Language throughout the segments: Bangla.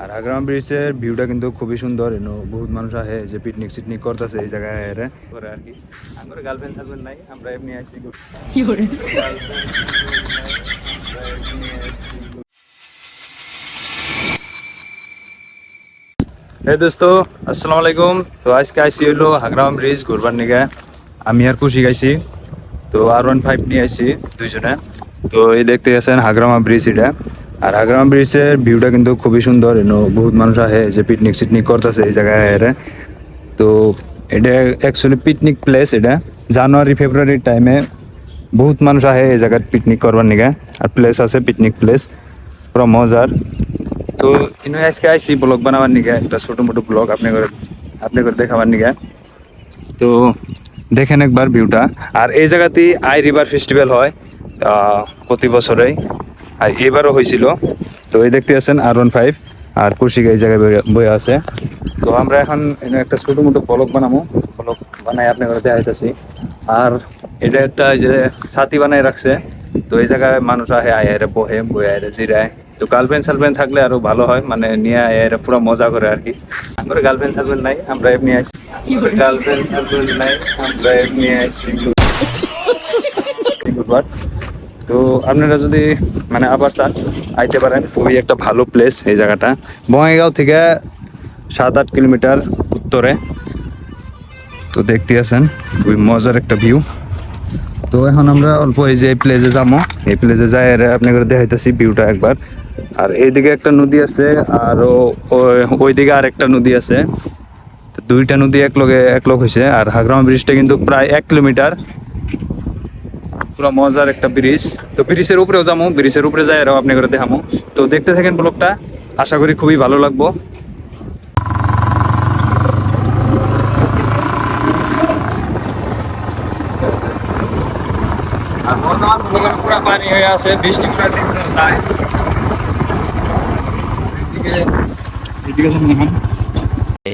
আর হাগ্রাম ব্রিজের ভিউটা কিন্তু খুবই সুন্দর। বহুত মানুষ আহে যে পিকনিক সিকনিক করতেছে এই জায়গায় করে আর কি। আমার গার্লফ্রেন্ড সার্লফ্রেন্ড নাই, আমরা এমনি আসি। কি করে দোস্ত, আসসালামু আলাইকুম। তো আজকে আইসি হলো হাগ্রাম ব্রিজ ঘুরবার নিগে। আমি আর খুশি গাইছি, তো R15 নিয়ে আসি দুইজনে। তো এই দেখতে গেছেন হাগ্রামা ব্রিজ এটা। আর হাগ্রামা ব্রিজের ভিউটা কিন্তু খুবই সুন্দর। বহুত মানুষ আহে যে পিকনিক সিকনিক করতেছে এই জায়গায় তো এটা অ্যাকচুয়ালি পিকনিক প্লেস। এটা জানুয়ারি ফেব্রুয়ারির টাইমে বহুত মানুষ আহে এই জায়গায় পিকনিক করবার নিগে। আর প্লেস আছে পিকনিক প্লেস, পুরো মজার। তো ইনো আজকে আইসি ব্লগ বানাবার নিগে, একটা ছোটো মোটো ব্লগ আপনি করে দেখাবার নিগে। তো দেখেন একবার ভিউটা। আর এই জায়গাতেই আই রিভার ফেস্টিভ্যাল হয় প্রতি বছরেই, আর এবারও হয়েছিল। তো এই দেখতে আছেন R15 আর কৌশিক এই জায়গায় বয়ে আছে। তো আমরা এখন একটা ছোটো মোটো ব্লগ বানাবো, ব্লগ বানাই আপনার দেখাইতেছি। আর এটা একটা যে ছাতি বানাই রাখছে, তো এই জায়গায় মানুষ আহে আয় বহে বয়ে আয় জিরায়। তো গার্লফ্রেন্ড সার্লফ্রেন্ড থাকলে আরো ভালো হয়, মানে নিয়ে আয় পুরো মজা করে আর কি। আমরা গার্লফ্রেন্ড সার্লফ্রেন্ড নাই, আমরা এমনি আসি। গার্লফ্রেন্ড সার্লফ্রেন্ড নাই, আমরা এমনি আসি। তো আপনারা যদি মানে আবার চান আইতে পারেন, খুবই একটা ভালো প্লেস এই জায়গাটা। বঙ্গাইগাঁও থেকে 7-8 কিলোমিটার উত্তরে। তো দেখতে আছেন খুবই মজার একটা ভিউ। তো এখন আমরা অল্প এই যে প্লেসে যাবো, এই প্লেসে যাই আপনাদের দেখাইতেছি ভিউটা একবার। আর এইদিকে একটা নদী আছে, আর ওইদিকে আর একটা নদী আছে। তো দুইটা নদী এক লগ হয়েছে। আর হাগ্রামা ব্রিজটা কিন্তু প্রায় 1 কিলোমিটার, পুরো মজার একটা ব্রিজ। তো ব্রিজের উপরেও যাবো, ব্রিজের উপরে যাই আরো আপনি করে দেখাবো। তো দেখতে থাকেন ব্লগটা, আশা করি খুবই ভালো লাগবো। আর বর্তমান পুরো পানি হয়ে আছে, বৃষ্টি পুরো নাই।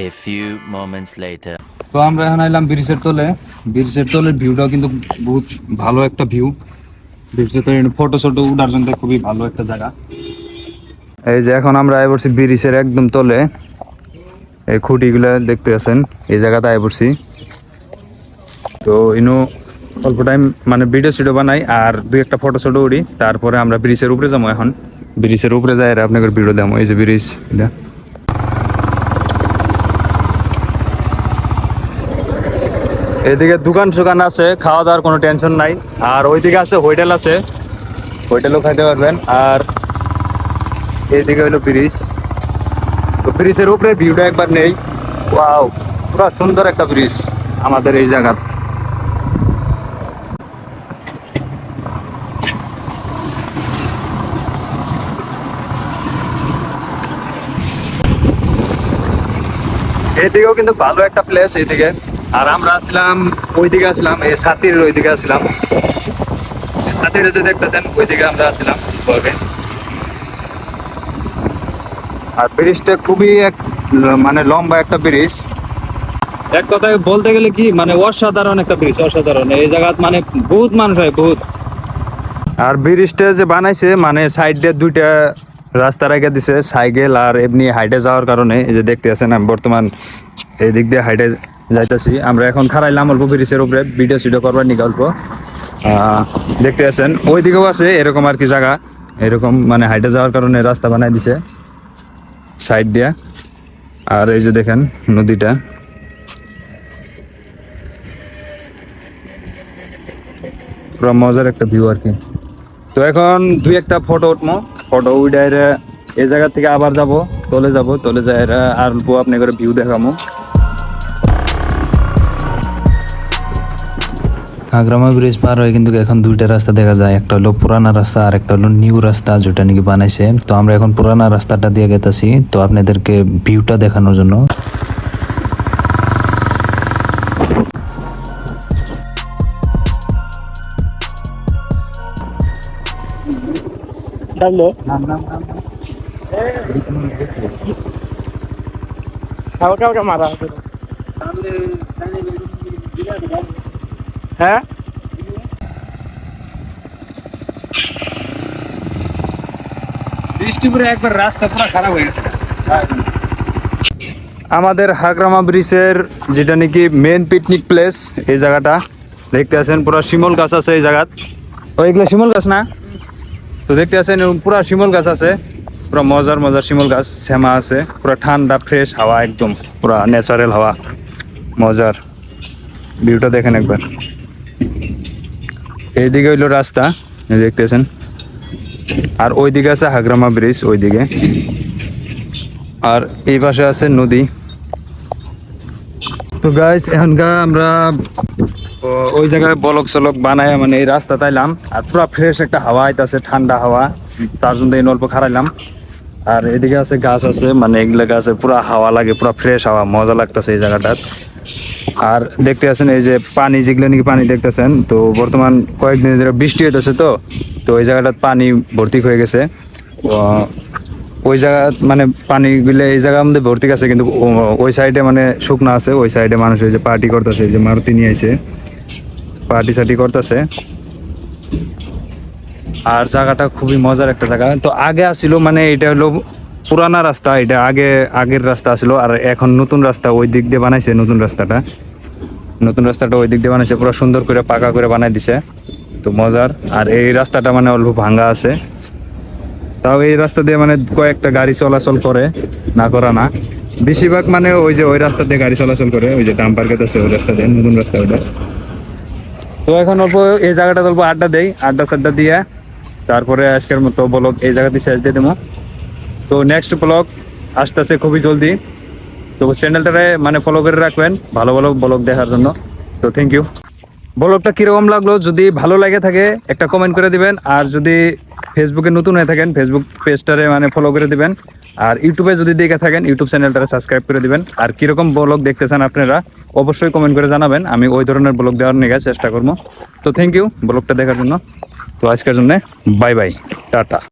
A few moments later. তো আমরা এখন আইলাম ব্রিজের তলে। ব্রিজের তলের ভিউটাও কিন্তু বহুত ভালো একটা ভিউ। ব্রিজের তলে ফটো শটো উঠার জন্য খুবই ভালো একটা জায়গা। এই যে এখন আমরা আই পড়ছি ব্রিজের একদম তলে। এই খুঁটিগুলো দেখতে আছেন, এই জায়গাতে আই পড়ছি। তো ইনো অল্প টাইম মানে ভিডিও সিডিও বানাই আর দুই একটা ফটো শটো উঠি, তারপরে আমরা ব্রিজের উপরে যাবো। এখন ব্রিজের উপরে যাই আর আপনাদের ভিডিও দেবো। এই যে ব্রিজ এটা। এদিকে দোকান সোকান আছে, খাওয়া দাওয়ার কোনো টেনশন নাই। আর ওইদিকে আছে হোটেল আছে, হোটেলও খাইতে পারবেন। আর এইদিকে হলো ব্রিজ। তো ব্রিজের উপরে ভিউটা একবার নেই। ওয়াও, পুরো সুন্দর একটা ব্রিজ আমাদের এই জায়গা। এদিকেও কিন্তু ভালো একটা প্লেস এইদিকে। আর আমরা আসলাম ওইদিকে, আসলাম এই ছাতির ওইদিকে আসলাম। ছাতির যদি দেখতেছেন ওইদিকে আমরা আসলাম। আর ব্রিজটা খুবই মানে লম্বা একটা ব্রিজ। এক কথায় বলতে গেলে কি মানে অসাধারণ একটা ব্রিজ, অসাধারণ। এই জায়গা মানে বহুত মানুষ হয়, বহুত। আর ব্রিজটা যে বানাইছে মানে সাইড দিয়ে দুইটা রাস্তা রেখে দিছে, সাইকেল আর এমনি হাইটে যাওয়ার কারণে। এই যে দেখতে আছেন আমি বর্তমান এই দিক দিয়ে হাইটে যাইতেছি। আমরা এখন খারাইলাম অল্প ব্রিজের উপরে ভিডিও সিডিও করবার নিকে অল্প। দেখতে আছেন ওই দিকেও আছে এরকম আর কি জায়গা, এরকম মানে হাইটে যাওয়ার কারণে রাস্তা বানাই দিছে সাইড দিয়া। আর এই যে দেখেন নদীটা, পুরো মজার একটা ভিউ আর কি। তো এখন দুই একটা ফটো উঠবো, ফটো উঠাই এই জায়গা থেকে আবার যাব তলে, তলে যাই আর অল্প আপনি করে ভিউ দেখামো। হাগ্রামা ব্রিজ পার হয়ে কিন্তু এখন দুইটা রাস্তা দেখা যায়, একটা হলো পুরানা রাস্তা আর একটা হলো নিউ রাস্তা যেটা নাকি বানাইছে। তো আমরা এখন পুরানা রাস্তাটা দিয়ে গেতেছি তো আপনাদেরকে ভিউটা দেখানোর জন্য। হ্যাঁ, বৃষ্টি করে একবার রাস্তা পুরো খারাপ হয়ে গেছে। আমাদের হাগ্রামা ব্রিজের যেটা নাকি মেন পিকনিক প্লেস, এই জায়গাটা দেখতে আছেন পুরো শিমল গাছ আছে এই জায়গাত। ওইগুলো শিমল গাছ না? তো দেখতে আছেন পুরো শিমল গাছ আছে, পুরো মজার মজার শিমল গাছ, শ্যামা আছে, পুরো ঠান্ডা ফ্রেশ হাওয়া, একদম পুরো ন্যাচারাল হাওয়া, মজার ভিউটা দেখেন একবার। এইদিকে হইলো রাস্তা, এই দেখতেছেন, আর ওইদিকে আছে হাগ্রামা ব্রিজ ওইদিকে, আর এই পাশে আছে নদী। তো গাইস এখনকার আমরা ওই জায়গায় বলক চলক বানায় মানে এই রাস্তা তাইলাম, আর পুরো ফ্রেশ একটা হাওয়া আইতাছে, ঠান্ডা হাওয়া, তার জন্য এই অল্প খারাইলাম। আর এদিকে আছে গাছ আছে, মানে এগুলো গাছে পুরো হাওয়া লাগে, পুরো ফ্রেশ হাওয়া, মজা লাগতেছে এই জায়গাটার। আর দেখতে আছেন এই যে পানি, যেগুলো নাকি পানি দেখতেছেন, তো বর্তমান কয়েকদিন ধরে বৃষ্টি হইতেছে, তো ওই জায়গাটার পানি ভর্তি হয়ে গেছে। ওই জায়গা মানে পানিগুলো এই জায়গার মধ্যে ভর্তি আছে, কিন্তু ওই সাইডে মানে শুকনো আছে, ওই সাইডে মানুষ এই যে পার্টি করতেছে, যে মারুতি নিয়ে এসে পার্টি সার্টি করতেছে। আর জায়গাটা খুবই মজার একটা জায়গা। তো আগে আসছিল মানে এটা হলো পুরানা রাস্তা, এটা আগের রাস্তা আসলো, আর এখন নতুন রাস্তা ওই দিক দিয়ে বানাইছে, নতুন রাস্তাটা ওই দিক দিয়ে বানাইছে, পুরো সুন্দর করে পাকা করে বানাই দিছে, তো মজার। আর এই রাস্তাটা মানে অল্প ভাঙ্গা আছে, তাও এই রাস্তা দিয়ে মানে কয়েকটা গাড়ি চলাচল করে, না করা না, বেশিরভাগ মানে ওই রাস্তা দিয়ে গাড়ি চলাচল করে, ওই যে ডাম্পার গেট আছে ওই রাস্তা দিয়ে, নতুন রাস্তা ওইটা। তো এখন অল্প এই জায়গাটা অল্প আড্ডা দেই, আড্ডা দিয়ে তারপরে আজকের মতো ব্লগ এই জায়গাতে শেষ দিয়ে দেবো। তো নেক্সট ব্লগ আসতেছে খুবই জলদি, তো চ্যানেলটারে মানে ফলো করে রাখবেন ভালো ভালো ব্লগ দেখার জন্য। তো থ্যাংক ইউ। ব্লগটা কীরকম লাগলো যদি ভালো লাগে থাকে একটা কমেন্ট করে দিবেন, আর যদি ফেসবুকে নতুন হয়ে থাকেন ফেসবুক পেজটারে মানে ফলো করে দিবেন, আর ইউটিউবে যদি দেখে থাকেন ইউটিউব চ্যানেলটারে সাবস্ক্রাইব করে দিবেন। আর কীরকম ব্লগ দেখতেছেন আপনারা অবশ্যই কমেন্ট করে জানাবেন, আমি ওই ধরনের ব্লগ দেওয়ার নিয়ে চেষ্টা করবো। তো থ্যাংক ইউ ব্লগটা দেখার জন্য। তো আজকের জন্য বাই বাই, টাটা।